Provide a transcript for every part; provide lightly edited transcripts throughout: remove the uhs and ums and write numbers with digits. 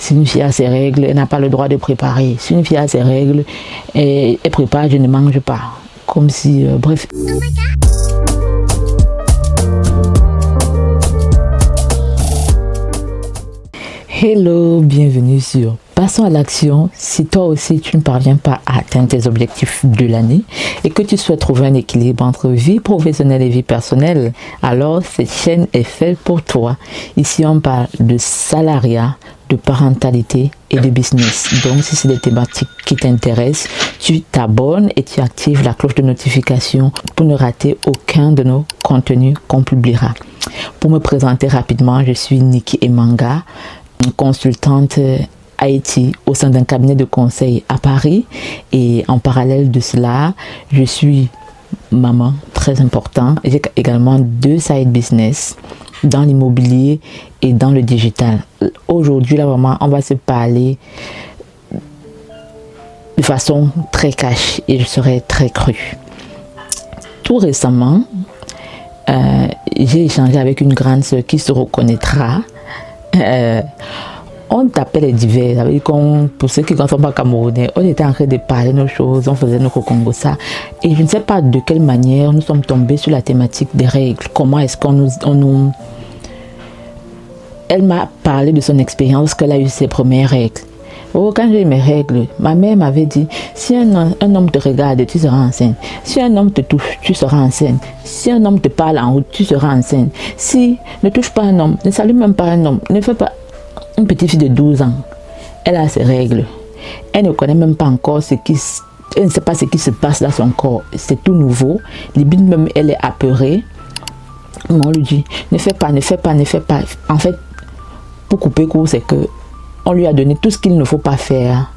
Si une fille a ses règles, elle n'a pas le droit de préparer. Si une fille a ses règles, elle prépare, je ne mange pas. Comme si, bref. Hello, bienvenue sur Passons à l'action. Si toi aussi tu ne parviens pas à atteindre tes objectifs de l'année et que tu souhaites trouver un équilibre entre vie professionnelle et vie personnelle, alors cette chaîne est faite pour toi. Ici on parle de salariat, de parentalité et de business. Donc si c'est des thématiques qui t'intéressent, tu t'abonnes et tu actives la cloche de notification pour ne rater aucun de nos contenus qu'on publiera. Pour me présenter rapidement, je suis Nikki Emanga, une consultante IT au sein d'un cabinet de conseil à Paris, et en parallèle de cela, je suis maman, très important. J'ai également 2 side business dans l'immobilier et dans le digital. Aujourd'hui, là vraiment, on va se parler de façon très cash et je serai très crue. Tout récemment, j'ai échangé avec une grande sœur qui se reconnaîtra. On tapait les divers, pour ceux qui ne sont pas camerounais, on était en train de parler nos choses, on faisait nos Congo ça. Et je ne sais pas de quelle manière nous sommes tombés sur la thématique des règles. Comment est-ce qu'on nous... Elle m'a parlé de son expérience, qu'elle a eu ses premières règles. Oh, quand j'ai eu mes règles, ma mère m'avait dit, si un homme te regarde, tu seras enceinte. Si un homme te touche, tu seras enceinte. Si un homme te parle en route, tu seras enceinte. Si ne touche pas un homme, ne salue même pas un homme, ne fais pas... Une petite fille de 12 ans, elle a ses règles. Elle ne connaît même pas encore elle ne sait pas ce qui se passe dans son corps. C'est tout nouveau. Limite même, elle est apeurée. On lui dit, ne fais pas, ne fais pas, ne fais pas. En fait, pour couper court, c'est que on lui a donné tout ce qu'il ne faut pas faire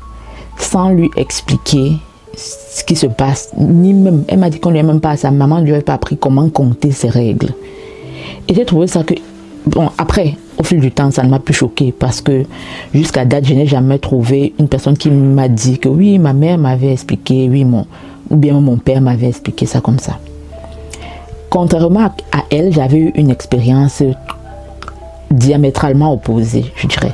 sans lui expliquer ce qui se passe. Ni même, elle m'a dit qu'on lui a même pas, sa maman ne lui avait pas appris comment compter ses règles. Et j'ai trouvé ça que, bon, après, au fil du temps, ça ne m'a plus choqué parce que jusqu'à date, je n'ai jamais trouvé une personne qui m'a dit que oui, ma mère m'avait expliqué, oui, ou bien mon père m'avait expliqué ça comme ça. Contrairement à elle, j'avais eu une expérience diamétralement opposée, je dirais.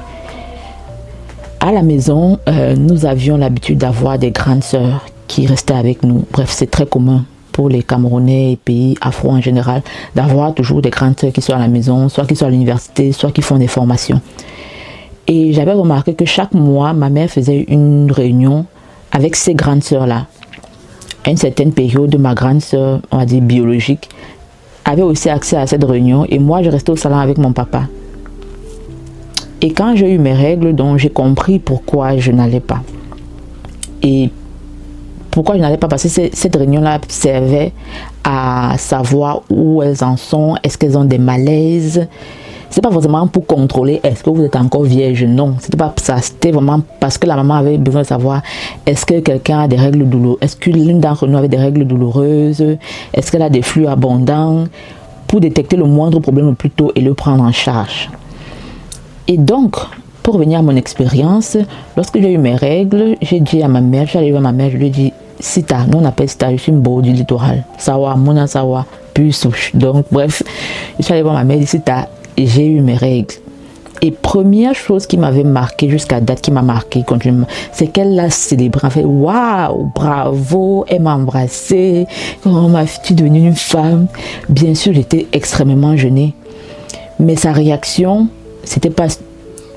À la maison, nous avions l'habitude d'avoir des grandes sœurs qui restaient avec nous. Bref, c'est très commun pour les Camerounais et pays afro en général, d'avoir toujours des grandes sœurs qui sont à la maison, soit qui sont à l'université, soit qui font des formations. Et j'avais remarqué que chaque mois, ma mère faisait une réunion avec ces grandes sœurs-là. À une certaine période, ma grande sœur, on va dire biologique, avait aussi accès à cette réunion et moi, je restais au salon avec mon papa. Et quand j'ai eu mes règles, donc j'ai compris pourquoi je n'allais pas. Et pourquoi je n'allais pas, parce que cette réunion-là servait à savoir où elles en sont, est-ce qu'elles ont des malaises. C'est pas forcément pour contrôler est-ce que vous êtes encore vierge, non, c'était pas ça, c'était vraiment parce que la maman avait besoin de savoir est-ce que quelqu'un a des règles douloureuses, est-ce que l'une d'entre nous avait des règles douloureuses, est-ce qu'elle a des flux abondants, pour détecter le moindre problème le plus tôt et le prendre en charge. Et donc, pour revenir à mon expérience, lorsque j'ai eu mes règles, j'ai dit à ma mère, je suis allée voir ma mère, je lui ai dit, Sita, nous on appelle Sita, je suis une beau du littoral, Sawa, Mona Sawa, puis souche. Donc bref, je suis allée voir ma mère, Sita, et j'ai eu mes règles. Et première chose qui m'avait marqué jusqu'à date, qui m'a marqué continuellement, c'est qu'elle l'a célébré. Elle fait waouh, bravo, elle m'a embrassée, oh ma fille, tu es devenue une femme. Bien sûr, j'étais extrêmement gênée, mais sa réaction, c'était pas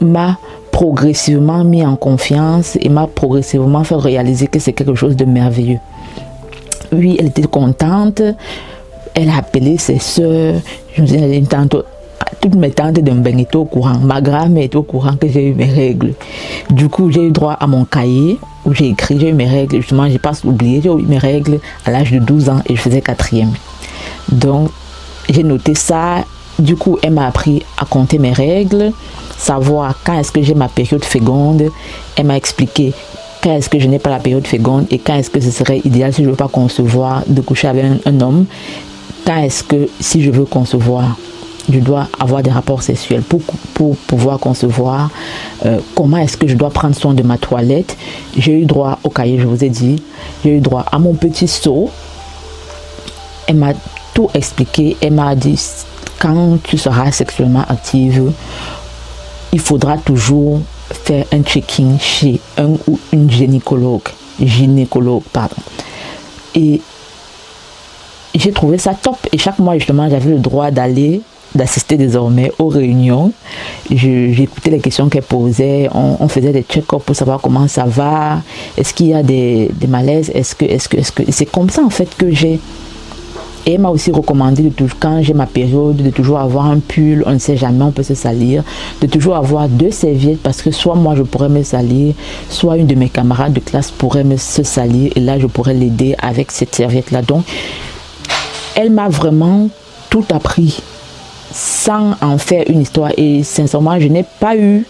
m'a progressivement mis en confiance et m'a progressivement fait réaliser que c'est quelque chose de merveilleux. Oui, elle était contente, elle a appelé ses soeurs, je me disais, elle était toutes mes tantes de Mbeng étaient au courant, ma grand-mère était au courant que j'ai eu mes règles. Du coup, j'ai eu droit à mon cahier où j'ai écrit, j'ai eu mes règles, justement, j'ai pas oublié, j'ai eu mes règles à l'âge de 12 ans et je faisais 4e. Donc, j'ai noté ça. Du coup, elle m'a appris à compter mes règles, savoir quand est-ce que j'ai ma période féconde. Elle m'a expliqué quand est-ce que je n'ai pas la période féconde et quand est-ce que ce serait idéal si je ne veux pas concevoir de coucher avec un homme. Quand est-ce que si je veux concevoir, je dois avoir des rapports sexuels pour pouvoir concevoir. Comment est-ce que je dois prendre soin de ma toilette. J'ai eu droit au cahier, je vous ai dit. J'ai eu droit à mon petit seau. Elle m'a tout expliqué. Elle m'a dit, quand tu seras sexuellement active, il faudra toujours faire un check-in chez un ou une gynécologue, pardon. Et j'ai trouvé ça top. Et chaque mois, justement, j'avais le droit d'assister désormais aux réunions. J'écoutais les questions qu'elle posait. On faisait des check-ups pour savoir comment ça va. Est-ce qu'il y a des malaises? Est-ce que c'est comme ça en fait que j'ai. Et elle m'a aussi recommandé quand j'ai ma période, de toujours avoir un pull, on ne sait jamais, on peut se salir, de toujours avoir 2 serviettes parce que soit moi je pourrais me salir, soit une de mes camarades de classe pourrait se salir et là je pourrais l'aider avec cette serviette là. Donc elle m'a vraiment tout appris sans en faire une histoire et sincèrement je n'ai pas eu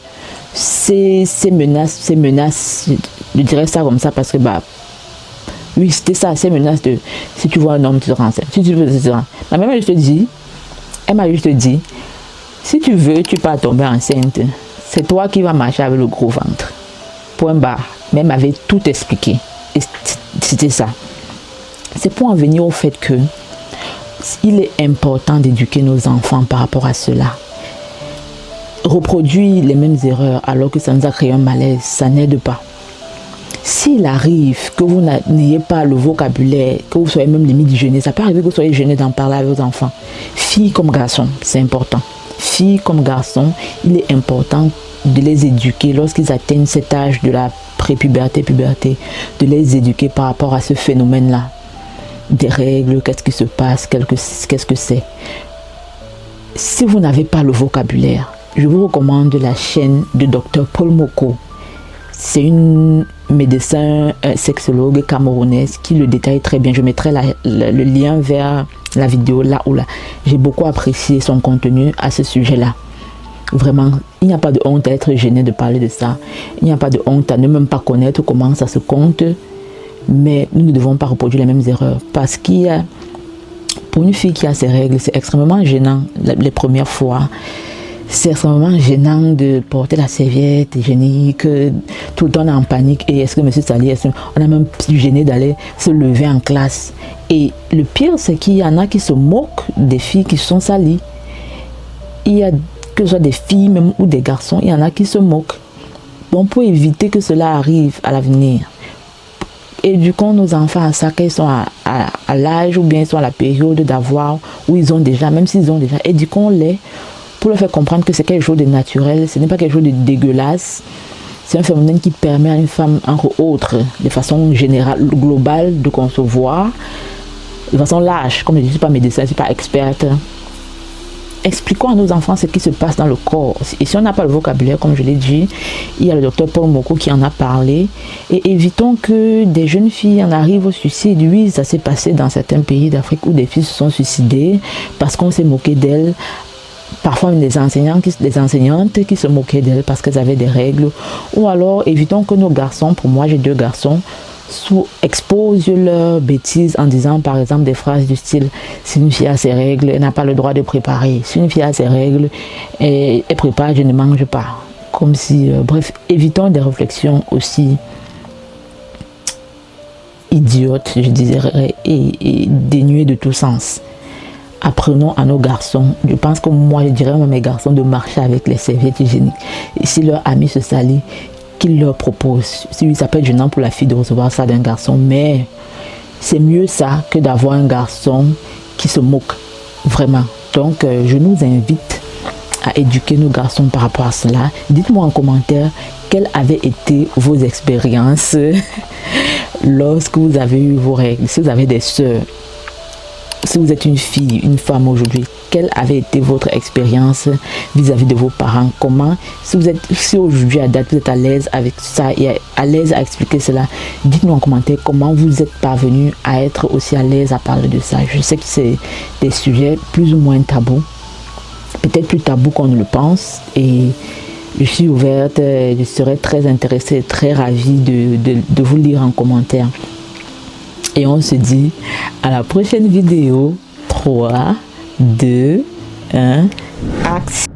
ces menaces, je dirais ça comme ça parce que oui, c'était ça, ces menaces de si tu vois un homme, tu te renseignes. Si tu veux, etc. Ma mère elle m'a juste dit, si tu veux, tu peux tomber enceinte. C'est toi qui vas marcher avec le gros ventre. Point barre. Mais elle m'avait tout expliqué. Et c'était ça. C'est pour en venir au fait que il est important d'éduquer nos enfants par rapport à cela. Reproduire les mêmes erreurs alors que ça nous a créé un malaise, ça n'aide pas. S'il arrive que vous n'ayez pas le vocabulaire, que vous soyez même limite gêné, ça peut arriver que vous soyez gêné d'en parler avec vos enfants. Filles comme garçons, c'est important. Filles comme garçons, il est important de les éduquer lorsqu'ils atteignent cet âge de la pré-puberté, de les éduquer par rapport à ce phénomène-là. Des règles, qu'est-ce qui se passe, qu'est-ce que c'est. Si vous n'avez pas le vocabulaire, je vous recommande la chaîne de Dr Paul Moko. C'est une médecin sexologue camerounaise qui le détaille très bien. Je mettrai le lien vers la vidéo là où là. J'ai beaucoup apprécié son contenu à ce sujet-là. Vraiment, il n'y a pas de honte à être gêné de parler de ça. Il n'y a pas de honte à ne même pas connaître comment ça se compte. Mais nous ne devons pas reproduire les mêmes erreurs. Parce qu'il y a, pour une fille qui a ses règles, c'est extrêmement gênant les premières fois. C'est extrêmement gênant de porter la serviette hygiénique, tout le temps on est en panique. Et est-ce que monsieur Sali, on a même plus gêné d'aller se lever en classe. Et le pire, c'est qu'il y en a qui se moquent des filles qui sont salies. Il y a que ce soit des filles même ou des garçons, il y en a qui se moquent. Donc pour éviter que cela arrive à l'avenir, éduquons nos enfants à ça, qu'ils sont à l'âge ou bien ils sont à la période d'avoir, où ils ont déjà, même s'ils ont déjà, éduquons-les pour leur faire comprendre que c'est quelque chose de naturel, ce n'est pas quelque chose de dégueulasse. C'est un phénomène qui permet à une femme, entre autres, de façon générale, globale, de concevoir, de façon large. Comme je dis, je ne suis pas médecin, je ne suis pas experte. Expliquons à nos enfants ce qui se passe dans le corps. Et si on n'a pas le vocabulaire, comme je l'ai dit, il y a le docteur Paul Moko qui en a parlé. Et évitons que des jeunes filles en arrivent au suicide. Oui, ça s'est passé dans certains pays d'Afrique où des filles se sont suicidées parce qu'on s'est moqué d'elles. Parfois des enseignantes qui se moquaient d'elles parce qu'elles avaient des règles. Ou alors évitons que nos garçons, pour moi j'ai 2 garçons, exposent leurs bêtises en disant par exemple des phrases du style si une fille a ses règles, elle n'a pas le droit de préparer. Si une fille a ses règles, elle prépare, je ne mange pas. Comme si, bref, évitons des réflexions aussi idiotes, je dirais, et dénuées de tout sens. Apprenons à nos garçons, je pense que moi je dirais à mes garçons de marcher avec les serviettes hygiéniques. Et si leur ami se salit, qu'ils leur proposent. Si ça peut être gênant pour la fille de recevoir ça d'un garçon, mais c'est mieux ça que d'avoir un garçon qui se moque, vraiment. Donc je nous invite à éduquer nos garçons par rapport à cela. Dites-moi en commentaire quelles avaient été vos expériences lorsque vous avez eu vos règles, si vous avez des sœurs. Si vous êtes une fille, une femme aujourd'hui, quelle avait été votre expérience vis-à-vis de vos parents? Comment, si aujourd'hui à date vous êtes à l'aise avec ça et à l'aise à expliquer cela, dites-nous en commentaire comment vous êtes parvenu à être aussi à l'aise à parler de ça. Je sais que c'est des sujets plus ou moins tabous, peut-être plus tabous qu'on ne le pense, et je suis ouverte, je serais très intéressée, très ravie de vous lire en commentaire. Et on se dit à la prochaine vidéo. 3, 2, 1, action.